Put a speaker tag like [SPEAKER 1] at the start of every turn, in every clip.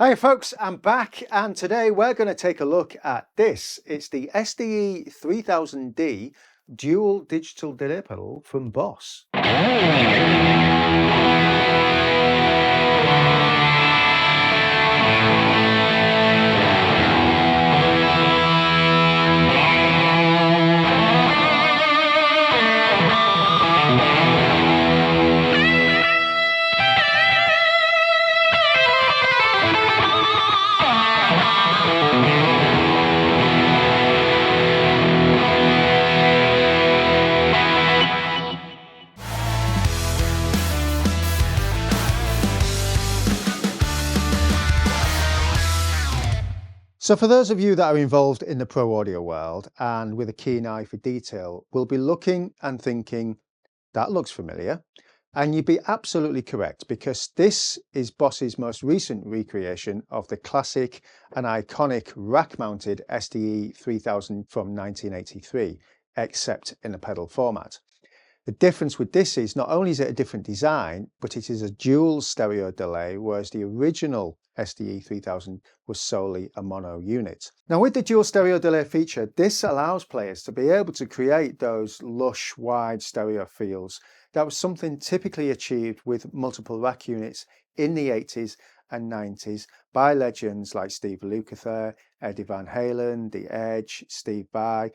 [SPEAKER 1] Hi folks, I'm back and today we're going to take a look at this. It's the SDE-3000D dual digital delay pedal from BOSS. So for those of you that are involved in the pro audio world and with a keen eye for detail, will be looking and thinking, that looks familiar. And you'd be absolutely correct, because this is BOSS's most recent recreation of the classic and iconic rack-mounted SDE-3000 from 1983, except in a pedal format. The difference with this is not only is it a different design, but it is a dual stereo delay, whereas the original SDE-3000 was solely a mono unit. Now with the dual stereo delay feature, this allows players to be able to create those lush, wide stereo feels. That was something typically achieved with multiple rack units in the 80s and 90s by legends like Steve Lukather, Eddie Van Halen, The Edge, Steve Vai.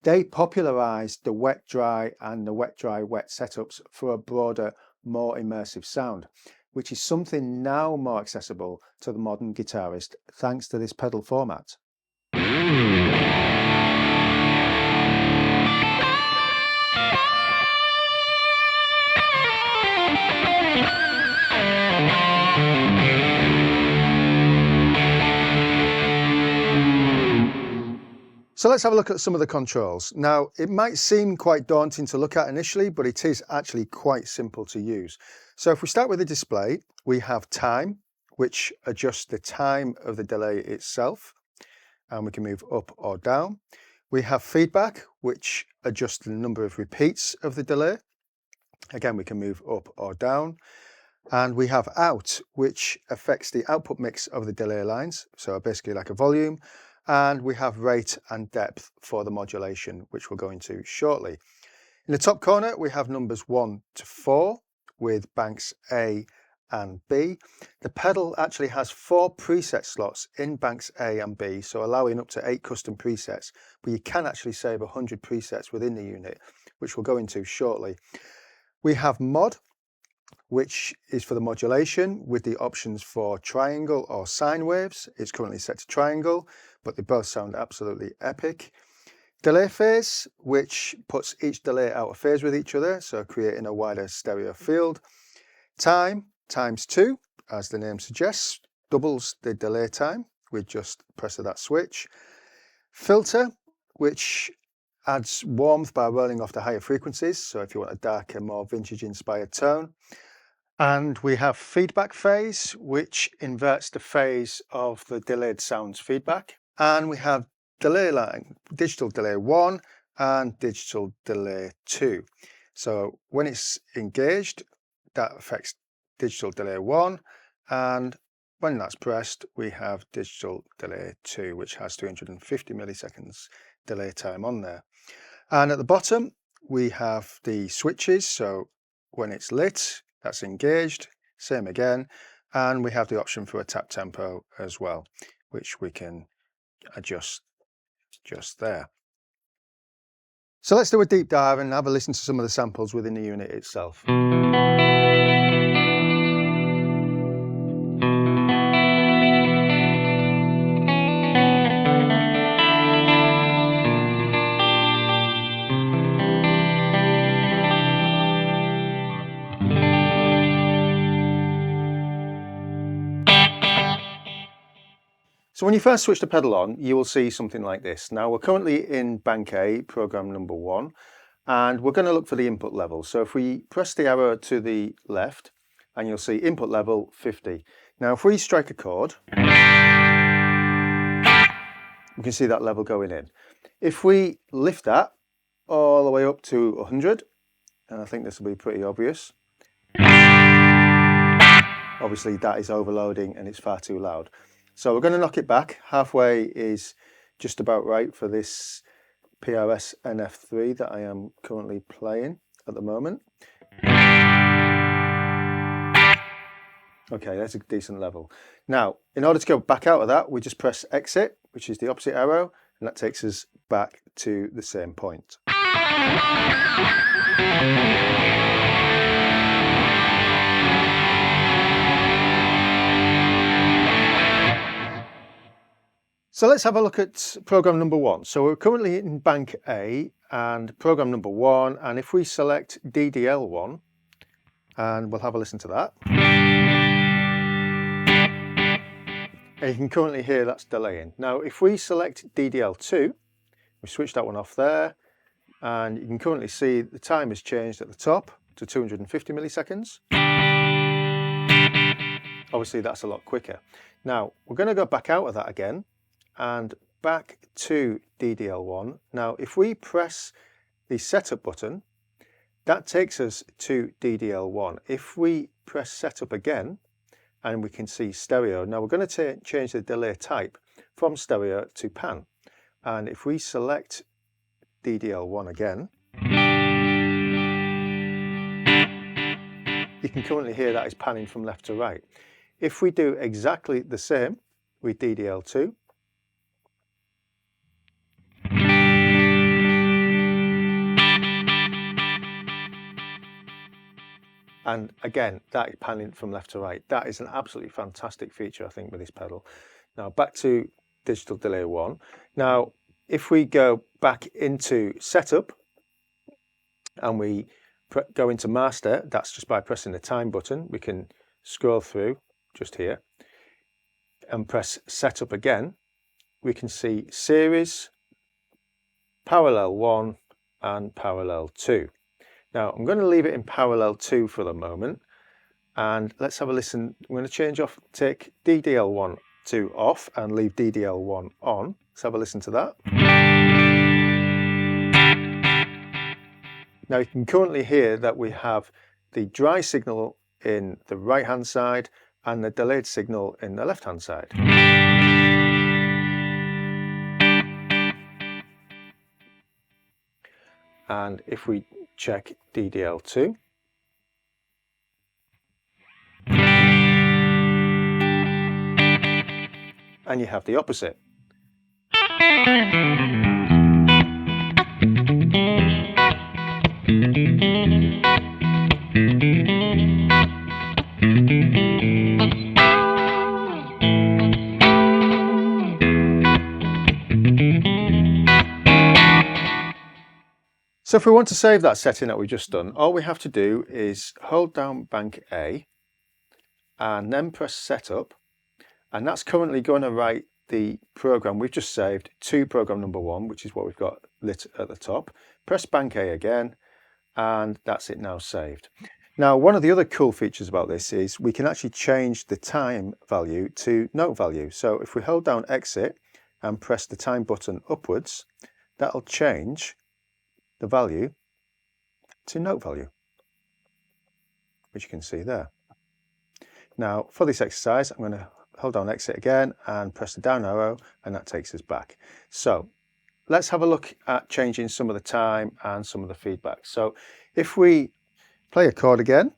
[SPEAKER 1] They popularised the wet-dry and the wet-dry-wet setups for a broader, more immersive sound, which is something now more accessible to the modern guitarist thanks to this pedal format. So let's have a look at some of the controls. Now, it might seem quite daunting to look at initially, but it is actually quite simple to use. So if we start with the display, we have time, which adjusts the time of the delay itself, and we can move up or down. We have feedback, which adjusts the number of repeats of the delay. Again, we can move up or down. And we have out, which affects the output mix of the delay lines, so basically like a volume. And we have rate and depth for the modulation, which we'll go into shortly. In the top corner, we have numbers 1 to 4 with banks A and B. The pedal actually has 4 preset slots in banks A and B, so allowing up to 8 custom presets, but you can actually save 100 presets within the unit, which we'll go into shortly. We have mod, which is for the modulation with the options for triangle or sine waves. It's currently set to triangle, but they both sound absolutely epic. Delay phase, which puts each delay out of phase with each other, so creating a wider stereo field. Time, ×2, as the name suggests, doubles the delay time with just press of that switch. Filter, which adds warmth by rolling off the higher frequencies, so if you want a darker, more vintage inspired tone. And we have feedback phase, which inverts the phase of the delayed sound's feedback. And we have delay line, digital delay 1 and digital delay 2. So when it's engaged, that affects digital delay 1. And when that's pressed, we have digital delay 2, which has 250 milliseconds delay time on there. And at the bottom, we have the switches. So when it's lit, that's engaged, same again, and we have the option for a tap tempo as well, which we can adjust just there. So let's do a deep dive and have a listen to some of the samples within the unit itself. So when you first switch the pedal on, you will see something like this. Now we're currently in bank A, program number 1, and we're going to look for the input level. So if we press the arrow to the left, and you'll see input level 50. Now if we strike a chord, we can see that level going in. If we lift that all the way up to 100, and I think this will be pretty obvious, obviously that is overloading and it's far too loud. So we're going to knock it back. Halfway is just about right for this PRS NF3 that I am currently playing at the moment. Okay, that's a decent level. Now, in order to go back out of that, we just press exit, which is the opposite arrow, and that takes us back to the same point. So let's have a look at program number 1. So we're currently in bank A and program number 1, and if we select DDL1, and we'll have a listen to that. And you can currently hear that's delaying. Now if we select DDL2, we switch that one off there, and you can currently see the time has changed at the top to 250 milliseconds. Obviously that's a lot quicker. Now we're going to go back out of that again and back to DDL1. Now if we press the setup button, that takes us to DDL1. If we press setup again, and we can see stereo, now we're going to change the delay type from stereo to pan. And if we select DDL1 again, you can currently hear that is panning from left to right. If we do exactly the same with DDL2, and again, that is panning from left to right. That is an absolutely fantastic feature, I think, with this pedal. Now back to digital delay 1. Now, if we go back into setup and we go into master, that's just by pressing the time button. We can scroll through just here and press setup again. We can see series, parallel 1 and parallel 2. Now I'm going to leave it in parallel 2 for the moment, and let's have a listen. I'm going to take DDL1 off and leave DDL1 on. Let's have a listen to that. Now you can currently hear that we have the dry signal in the right hand side and the delayed signal in the left hand side. And if we check DDL2, and you have the opposite. So if we want to save that setting that we've just done, all we have to do is hold down bank A and then press setup, and that's currently going to write the program we've just saved to program number 1, which is what we've got lit at the top. Press bank A again, and that's it now saved. Now one of the other cool features about this is we can actually change the time value to note value. So if we hold down exit and press the time button upwards, that'll change the value to note value, which you can see there. Now for this exercise, I'm going to hold down exit again and press the down arrow, and that takes us back. So let's have a look at changing some of the time and some of the feedback. So if we play a chord again,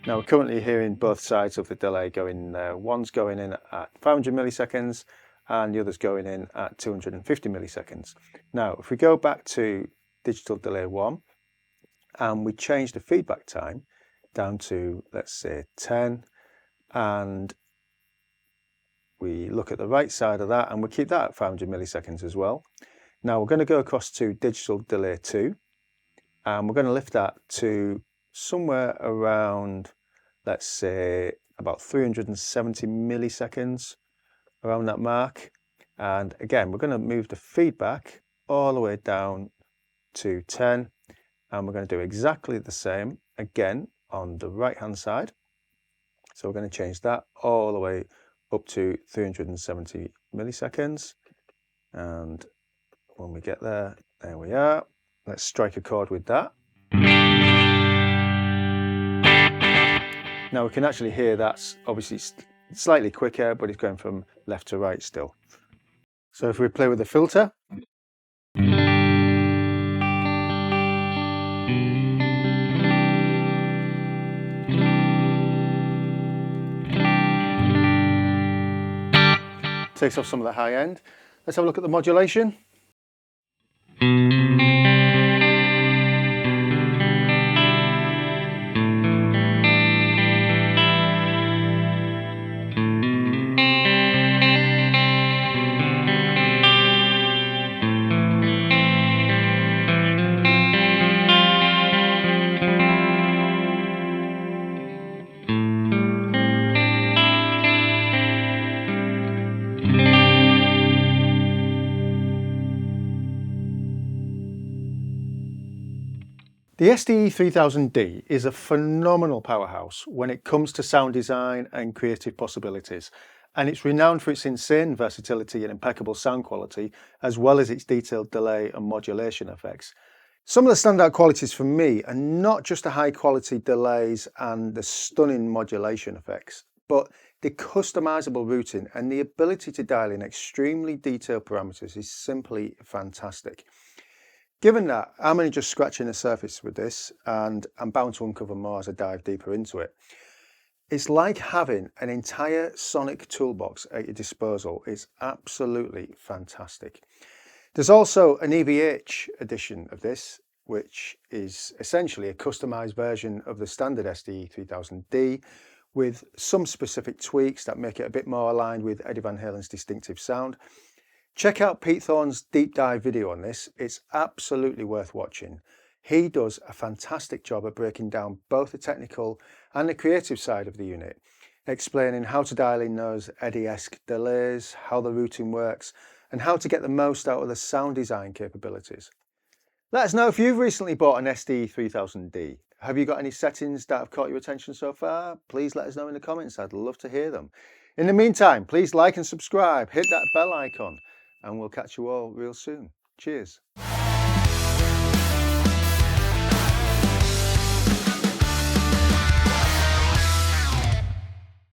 [SPEAKER 1] now we're currently hearing both sides of the delay going there. One's going in at 500 milliseconds and the other's going in at 250 milliseconds. Now if we go back to digital delay 1 and we change the feedback time down to, let's say, 10, and we look at the right side of that and we keep that at 500 milliseconds as well. Now we're going to go across to digital delay 2 and we're going to lift that to somewhere around, let's say, about 370 milliseconds, around that mark. And again, we're going to move the feedback all the way down to 10, and we're going to do exactly the same again on the right hand side. So we're going to change that all the way up to 370 milliseconds, and when we get there, there we are. Let's strike a chord with that. And again, we're going to move the feedback all the way down to 10, and we're going to do exactly the same again on the right hand side. So we're going to change that all the way up to 370 milliseconds, and when we get there, there we are. Let's strike a chord with that. And again, we're going to move the feedback all the way down to 10, and we're going to do exactly the same again on the right hand side. So we're going to change that all the way up to 370 milliseconds, and when we get there, there we are. Let's strike a chord with that. Now we can actually hear that's obviously slightly quicker, but it's going from left to right still. So if we play with the filter, takes off some of the high end. Let's have a look at the modulation. The SDE-3000D is a phenomenal powerhouse when it comes to sound design and creative possibilities, and it's renowned for its insane versatility and impeccable sound quality, as well as its detailed delay and modulation effects. Some of the standout qualities for me are not just the high quality delays and the stunning modulation effects, but the customizable routing and the ability to dial in extremely detailed parameters is simply fantastic. Given that, I'm only just scratching the surface with this, and I'm bound to uncover more as I dive deeper into it. It's like having an entire sonic toolbox at your disposal. It's absolutely fantastic. There's also an EVH edition of this, which is essentially a customized version of the standard SDE-3000D with some specific tweaks that make it a bit more aligned with Eddie Van Halen's distinctive sound. Check out Pete Thorne's deep dive video on this. It's absolutely worth watching. He does a fantastic job of breaking down both the technical and the creative side of the unit, explaining how to dial in those Eddie-esque delays, how the routing works, and how to get the most out of the sound design capabilities. Let us know if you've recently bought an SDE-3000D. Have you got any settings that have caught your attention so far? Please let us know in the comments. I'd love to hear them. In the meantime, please like and subscribe, hit that bell icon, and we'll catch you all real soon. Cheers.